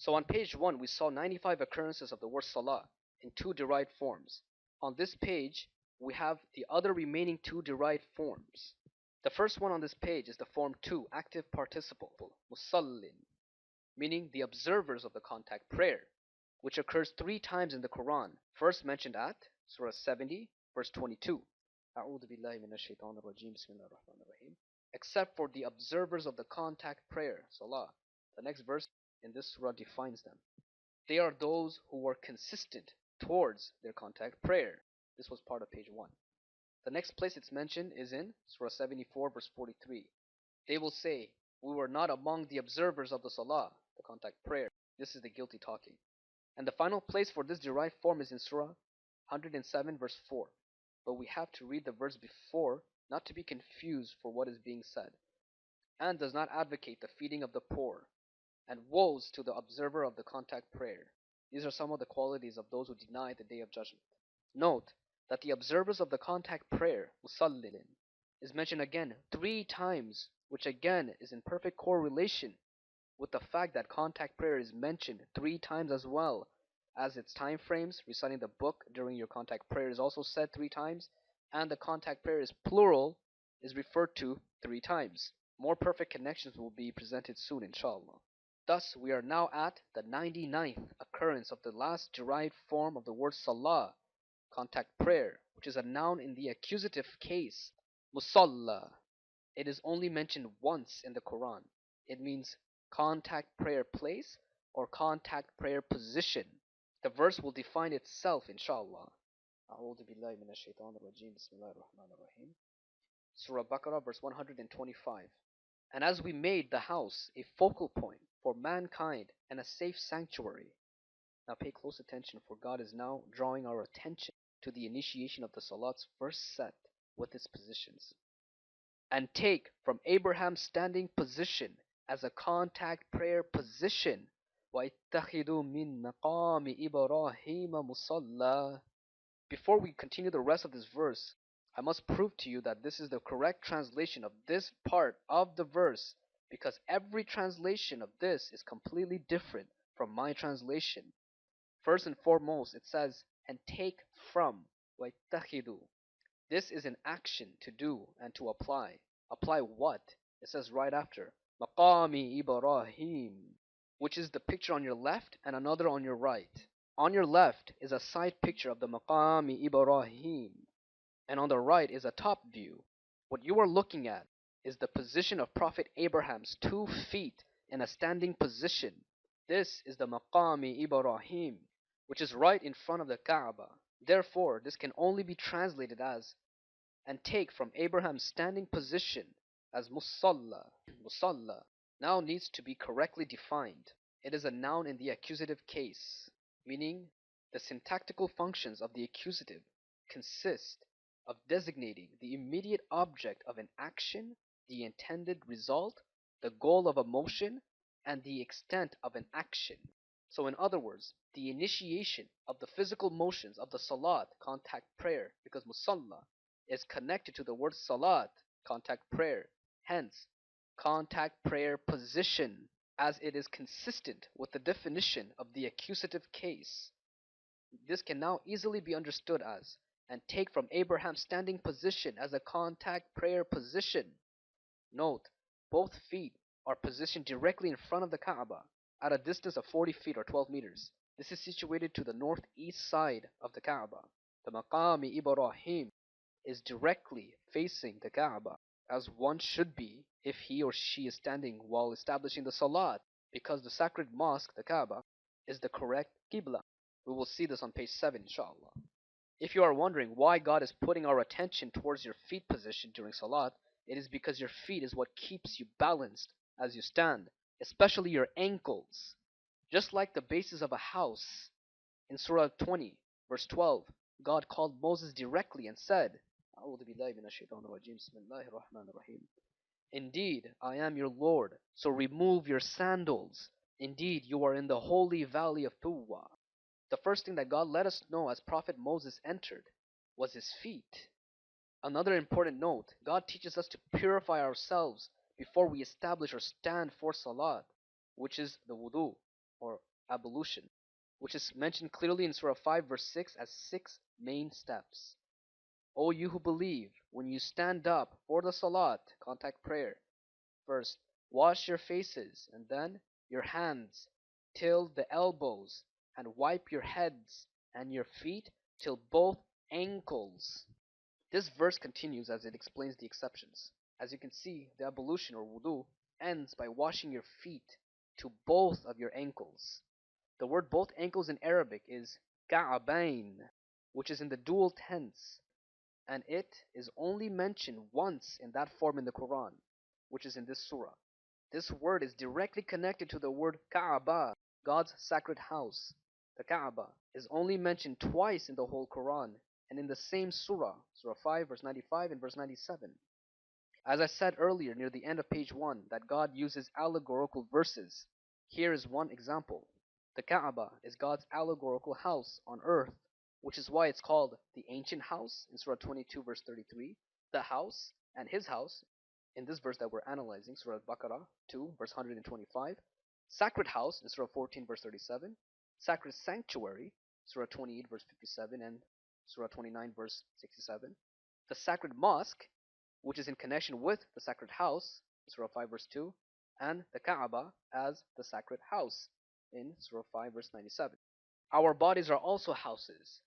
So on page 1 we saw 95 occurrences of the word salah in two derived forms. On this page we have the other remaining two derived forms. The first one on this page is the form 2, active participle, musallin, meaning the observers of the contact prayer, which occurs 3 times in the Quran, first mentioned at Surah 70, verse 22. أعوذ بالله من الشيطان الرجيم بسم الله الرحمن الرحيم. Except for the observers of the contact prayer, salah. The next verse in this surah defines them. They are those who were consistent towards their contact prayer. This was part of page 1. The next place it's mentioned is in Surah 74, verse 43. They will say, we were not among the observers of the salah, the contact prayer. This is the guilty talking. And the final place for this derived form is in Surah 107, verse 4. But we have to read the verse before, not to be confused for what is being said. And does not advocate the feeding of the poor, and woes to the observer of the contact prayer. These are some of the qualities of those who deny the Day of Judgment. Note that the observers of the contact prayer, musallilin, is mentioned again 3 times, which again is in perfect correlation with the fact that contact prayer is mentioned 3 times as well as its time frames. Reciting the book during your contact prayer is also said 3 times, and the contact prayer is plural, is referred to 3 times. More perfect connections will be presented soon, inshallah. Thus, we are now at the 99th occurrence of the last derived form of the word salah, contact prayer, which is a noun in the accusative case, musalla. It is only mentioned once in the Quran. It means contact prayer place or contact prayer position. The verse will define itself, inshallah. أعوذ بالله من الشيطان الرجيم بسم الله الرحمن الرحيم. Surah Baqarah, verse 125. And as we made the house a focal point for mankind and a safe sanctuary. Now pay close attention, for God is now drawing our attention to the initiation of the Salat's first set with its positions. And take from Abraham's standing position as a contact prayer position. وَاتَّخِذُوا مِن مَقَامِ إِبْرَاهِيمَ مُصَلَّى. Before we continue the rest of this verse, I must prove to you that this is the correct translation of this part of the verse, because every translation of this is completely different from my translation. First and foremost, it says, and take from, وَاتَّخِذُوا. This is an action to do and to apply. Apply what? It says right after, Maqam Ibrahim, which is the picture on your left and another on your right. On your left is a side picture of the Maqam Ibrahim, and on the right is a top view. What you are looking at is the position of Prophet Abraham's 2 feet in a standing position. This is the Maqam Ibrahim, which is right in front of the Kaaba. Therefore, this can only be translated as, and take from Abraham's standing position, as musalla. Musalla now needs to be correctly defined. It is a noun in the accusative case, meaning the syntactical functions of the accusative consist of designating the immediate object of an action, the intended result, the goal of a motion, and the extent of an action. So in other words, the initiation of the physical motions of the salat, contact prayer, because musalla is connected to the word salat, contact prayer, hence contact prayer position, as it is consistent with the definition of the accusative case. This can now easily be understood as, and take from Abraham's standing position as a contact prayer position. Note, both feet are positioned directly in front of the Kaaba at a distance of 40 feet or 12 meters. This is situated to the northeast side of the Kaaba. The Maqam Ibrahim is directly facing the Kaaba, as one should be if he or she is standing while establishing the Salat, because the sacred mosque, the Kaaba, is the correct Qibla. We will see this on page 7, inshallah. If you are wondering why God is putting our attention towards your feet position during Salat, it is because your feet is what keeps you balanced as you stand, especially your ankles. Just like the bases of a house. In Surah 20, verse 12, God called Moses directly and said, Indeed, I am your Lord, so remove your sandals. Indeed, you are in the holy valley of Tuwa. The first thing that God let us know as Prophet Moses entered was his feet. Another important note, God teaches us to purify ourselves before we establish or stand for Salat, which is the wudu, or ablution, which is mentioned clearly in Surah 5 verse 6 as 6 main steps. O you who believe, when you stand up for the Salat, contact prayer, first wash your faces and then your hands till the elbows, and wipe your heads and your feet till both ankles. This verse continues as it explains the exceptions. As you can see, the ablution or wudu ends by washing your feet to both of your ankles. The word both ankles in Arabic is ka'abain, which is in the dual tense, and it is only mentioned once in that form in the Quran, which is in this surah. This word is directly connected to the word Kaaba, God's sacred house. The Kaaba is only mentioned twice in the whole Quran and in the same surah, Surah 5, verse 95 and verse 97. As I said earlier near the end of page 1, that God uses allegorical verses. Here is one example. The Kaaba is God's allegorical house on earth, which is why it's called the ancient house in Surah 22, verse 33, the house and his house in this verse that we're analyzing, Surah Al-Baqarah 2, verse 125, sacred house in Surah 14, verse 37, sacred sanctuary, Surah 28, verse 57, and Surah 29, verse 67, the sacred mosque, which is in connection with the sacred house, Surah 5, verse 2, and the Kaaba as the sacred house in Surah 5, verse 97. Our bodies are also houses.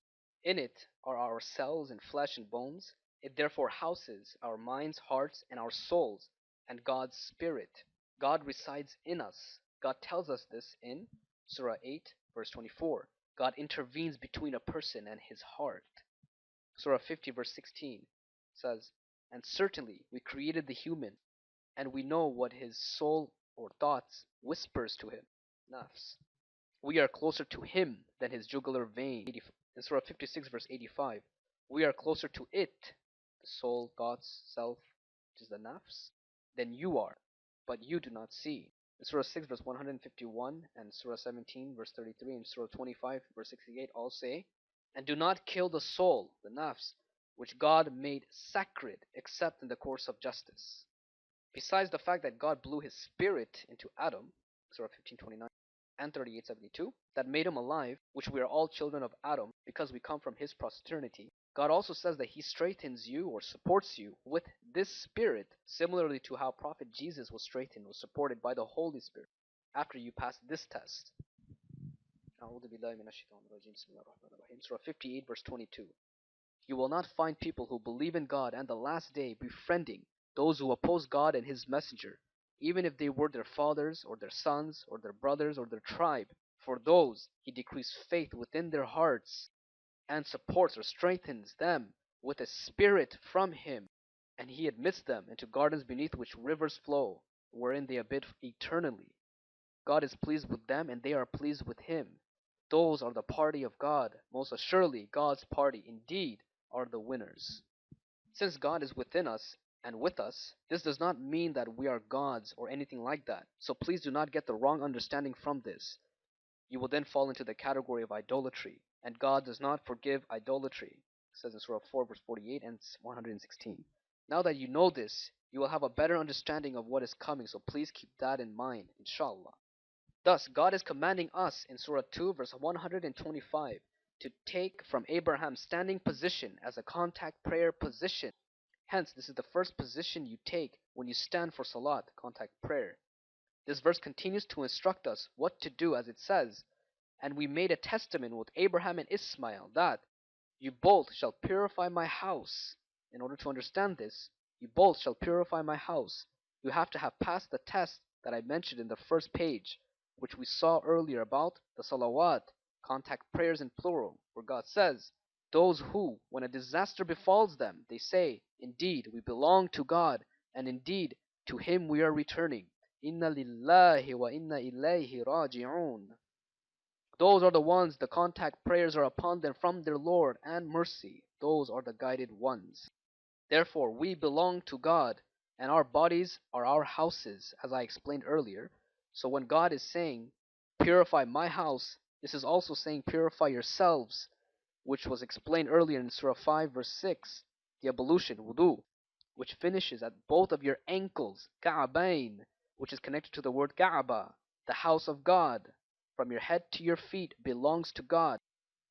In it are our cells and flesh and bones. It therefore houses our minds, hearts, and our souls, and God's Spirit. God resides in us. God tells us this in Surah 8, verse 24. God intervenes between a person and his heart. Surah 50, verse 16 says, and certainly we created the human, and we know what his soul or thoughts whispers to him. Nafs. We are closer to him than his jugular vein. In Surah 56, verse 85, we are closer to it, the soul, thoughts, self, which is the nafs, than you are, but you do not see. In Surah 6, verse 151, and Surah 17, verse 33, and Surah 25, verse 68 all say, and do not kill the soul, the nafs, which God made sacred except in the course of justice. Besides the fact that God blew his spirit into Adam, Surah 15:29 and 38:72, that made him alive, which we are all children of Adam because we come from his posterity, God also says that he strengthens you or supports you with this spirit, similarly to how Prophet Jesus was strengthened or supported by the Holy Spirit after you pass this test. Surah 58, verse 22. You will not find people who believe in God and the last day befriending those who oppose God and his messenger, even if they were their fathers or their sons or their brothers or their tribe. For those he decrees faith within their hearts and supports or strengthens them with a spirit from him, and he admits them into gardens beneath which rivers flow, wherein they abide eternally. God is pleased with them and they are pleased with him. Those are the party of God. Most assuredly God's party indeed are the winners. Since God is within us and with us, this does not mean that we are gods or anything like that. So please do not get the wrong understanding from this. You will then fall into the category of idolatry, and God does not forgive idolatry. It says in Surah 4, verse 48 and 116. Now that you know this, you will have a better understanding of what is coming, so please keep that in mind, inshallah. Thus, God is commanding us in Surah 2, verse 125, to take from Abraham's standing position as a contact prayer position. Hence, this is the first position you take when you stand for Salat, contact prayer. This verse continues to instruct us what to do, as it says, and we made a testament with Abraham and Ismail that you both shall purify my house. In order to understand this, you both shall purify my house. You have to have passed the test that I mentioned in the first page, which we saw earlier about the salawat, contact prayers in plural, where God says, those who, when a disaster befalls them, they say, indeed, we belong to God, and indeed, to him we are returning. Inna lillahi wa inna ilayhi raji'un. Those are the ones the contact prayers are upon them from their Lord and mercy. Those are the guided ones. Therefore, we belong to God, and our bodies are our houses, as I explained earlier. So when God is saying, purify my house, this is also saying purify yourselves, which was explained earlier in Surah 5, verse 6, the ablution, wudu, which finishes at both of your ankles, ka'abain, which is connected to the word Kaaba, the house of God. from your head to your feet belongs to God,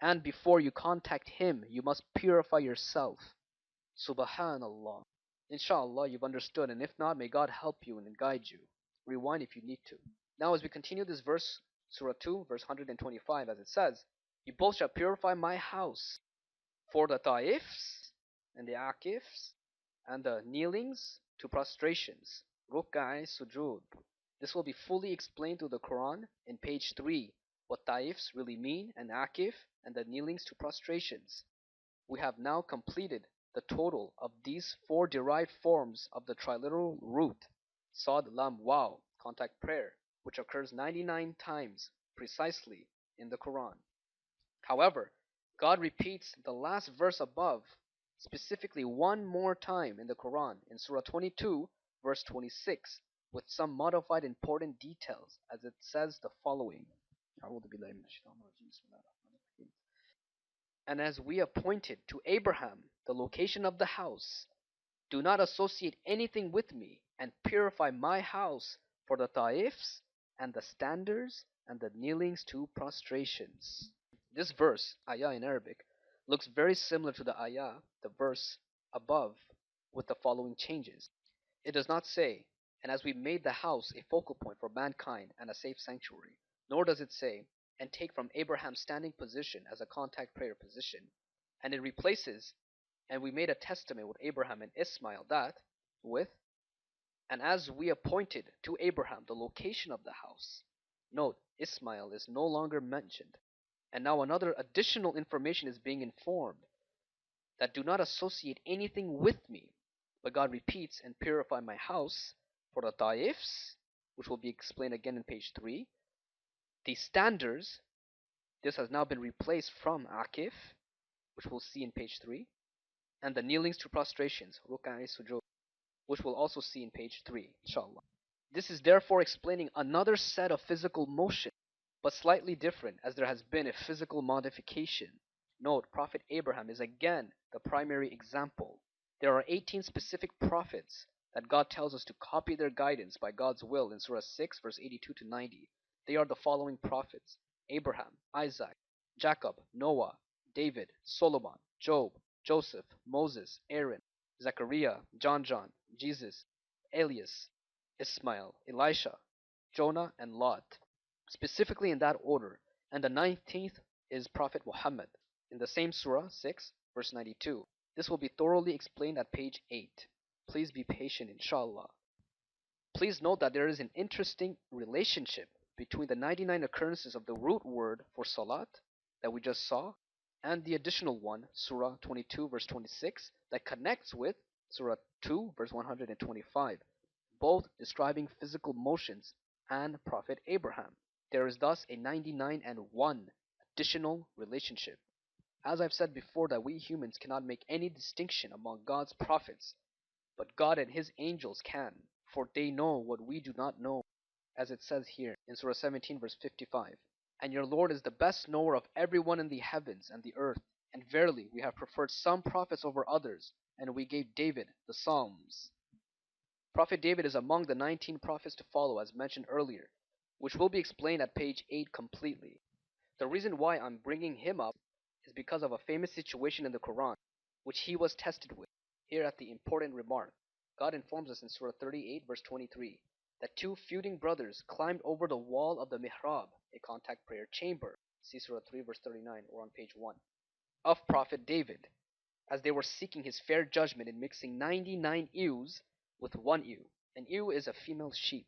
and before you contact Him, you must purify yourself. Subhanallah. Inshallah, you've understood, and if not, may God help you and guide you. Rewind if you need to. Now, as we continue this verse, Surah 2, verse 125, as it says, You both shall purify my house for the ta'ifs and the akifs and the kneelings to prostrations, ruk'i sujud. This will be fully explained through the Quran in page 3, what ta'ifs really mean, and akif, and the kneelings to prostrations. We have now completed the total of these 4 derived forms of the triliteral root, Sad Lam Waw, contact prayer, which occurs 99 times precisely in the Quran. However, God repeats the last verse above specifically one more time in the Quran in Surah 22, verse 26, with some modified important details, as it says the following. And as we appointed to Abraham the location of the house, do not associate anything with me, and purify my house for the ta'ifs and the standers and the kneelings to prostrations. This verse, ayah in Arabic, looks very similar to the ayah, the verse above, with the following changes. It does not say, and as we made the house a focal point for mankind and a safe sanctuary, nor does it say, and take from Abraham's standing position as a contact prayer position, and it replaces, and we made a testament with Abraham and Ismail that, with, and as we appointed to Abraham the location of the house. Note, Ismail is no longer mentioned. And now another additional information is being informed, that do not associate anything with me, but God repeats, and purify my house for the ta'ifs, which will be explained again in page 3. The standers, this has now been replaced from akif, which we'll see in page 3, and the kneelings to prostrations, ruk'i sujud, which we'll also see in page 3, inshallah. This is therefore explaining another set of physical motion, but slightly different, as there has been a physical modification. Note, Prophet Abraham is again the primary example. There are 18 specific prophets that God tells us to copy their guidance by God's will in Surah 6, verse 82 to 90. They are the following prophets: Abraham, Isaac, Jacob, Noah, David, Solomon, Job, Joseph, Moses, Aaron, Zechariah, John, Jesus, Elias, Ismail, Elisha, Jonah, and Lot, specifically in that order. And the 19th is Prophet Muhammad in the same Surah 6, verse 92. This will be thoroughly explained at page 8. Please be patient, inshallah. Please note that there is an interesting relationship between the 99 occurrences of the root word for Salat that we just saw, and the additional one, Surah 22, verse 26, that connects with Surah 2, verse 125, both describing physical motions and Prophet Abraham. There is thus a 99 and 1 additional relationship. As I've said before, that we humans cannot make any distinction among God's prophets, but God and His angels can, for they know what we do not know, as it says here in Surah 17, verse 55. And your Lord is the best knower of everyone in the heavens and the earth, and verily we have preferred some prophets over others, and we gave David the Psalms. Prophet David is among the 19 prophets to follow, as mentioned earlier, which will be explained at page 8 completely. The reason why I'm bringing him up is because of a famous situation in the Quran, which he was tested with. Here at the important remark, God informs us in Surah 38, verse 23, that 2 feuding brothers climbed over the wall of the mihrab, a contact prayer chamber, see Surah 3, verse 39, or on page 1, of Prophet David, as they were seeking his fair judgment in mixing 99 ewes with 1 ewe. An ewe is a female sheep.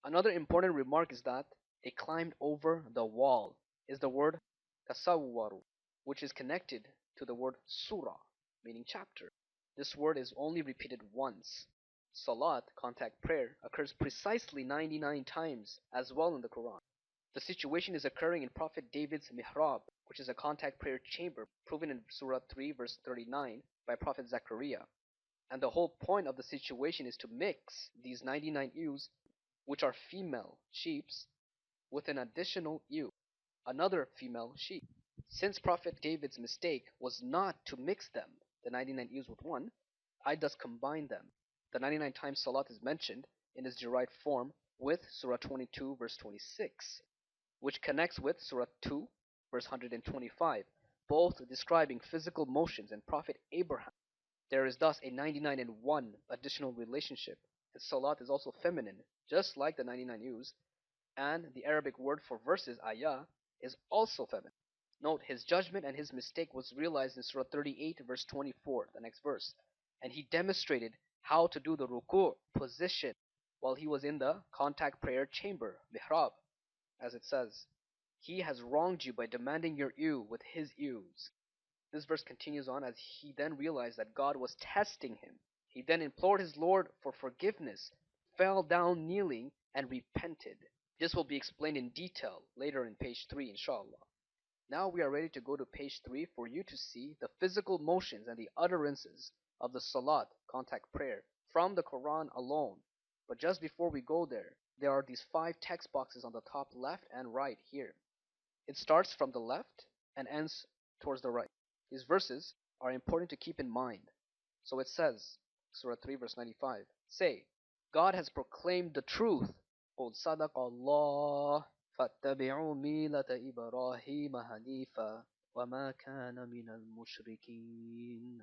Another important remark is that they climbed over the wall, is the word tasawwaru, which is connected to the word surah, meaning chapter. This word is only repeated once. Salat, contact prayer, occurs precisely 99 times as well in the Quran. The situation is occurring in Prophet David's mihrab, which is a contact prayer chamber, proven in Surah 3, verse 39 by Prophet Zechariah. And the whole point of the situation is to mix these 99 ewes, which are female sheeps, with an additional ewe, another female sheep. Since Prophet David's mistake was not to mix them, the 99 ewes with 1, I thus combine them. The 99 times Salat is mentioned in its derived form with Surah 22, verse 26, which connects with Surah 2, verse 125, both describing physical motions and Prophet Abraham. There is thus a 99 and 1 additional relationship, and Salat is also feminine, just like the 99 used, and the Arabic word for verses, ayah, is also feminine. Note, his judgment and his mistake was realized in Surah 38, verse 24, the next verse, and he demonstrated how to do the ruku' position while he was in the contact prayer chamber, mihrab, as it says. He has wronged you by demanding your ewe with his ewes. This verse continues on as he then realized that God was testing him. He then implored his Lord for forgiveness, fell down kneeling, and repented. This will be explained in detail later in page 3, inshallah. Now we are ready to go to page 3 for you to see the physical motions and the utterances of the Salat, contact prayer, from the Quran alone. But just before we go there are these 5 text boxes on the top left and right here. It starts from the left and ends towards the right. These verses are important to keep in mind. So it says, Surah 3 verse 95, say, God has proclaimed the truth. قُلْ صَدَقَ اللَّهُ فَاتَّبِعُوا مِلَّةَ إِبْرَاهِيمَ حَنِيفًا وَمَا كَانَ مِنَ الْمُشْرِكِينَ.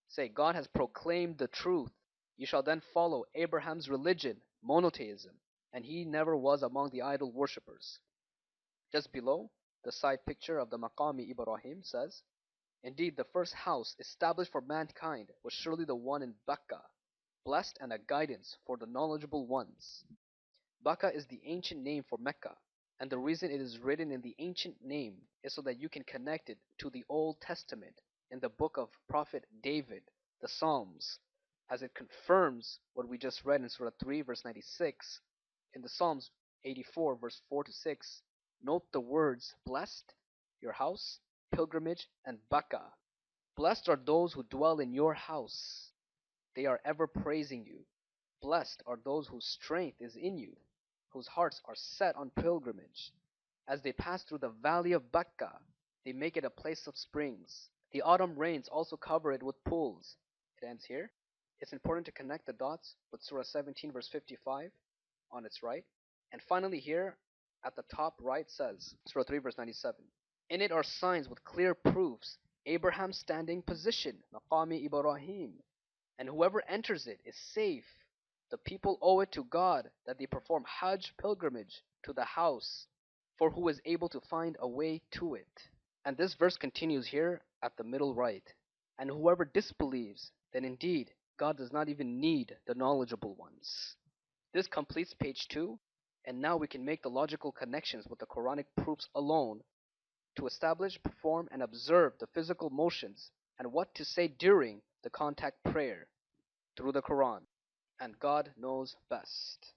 Say, God has proclaimed the truth. You shall then follow Abraham's religion, monotheism, and he never was among the idol worshippers. Just below, the side picture of the Maqam Ibrahim says, indeed, the first house established for mankind was surely the one in Bakka, blessed and a guidance for the knowledgeable ones. Bakka is the ancient name for Mecca, and the reason it is written in the ancient name is so that you can connect it to the Old Testament in the book of Prophet David, the Psalms, as it confirms what we just read in Surah 3 verse 96. In the Psalms 84 verse 4 to 6, note the words blessed, your house, pilgrimage, and Bakka. Blessed are those who dwell in your house. They are ever praising you. Blessed are those whose strength is in you, whose hearts are set on pilgrimage. As they pass through the valley of Bakka, they make it a place of springs. The autumn rains also cover it with pools. It ends here. It's important to connect the dots with Surah 17 verse 55 on its right. And finally here, at the top right says, Surah 3 verse 97, in it are signs with clear proofs, Abraham's standing position, Maqam Ibrahim, and whoever enters it is safe. The people owe it to God that they perform Hajj pilgrimage to the house, for who is able to find a way to it. And this verse continues here at the middle right. And whoever disbelieves, then indeed God does not even need the knowledgeable ones. This completes page 2, and now we can make the logical connections with the Quranic proofs alone to establish, perform, and observe the physical motions and what to say during the contact prayer through the Quran. And God knows best.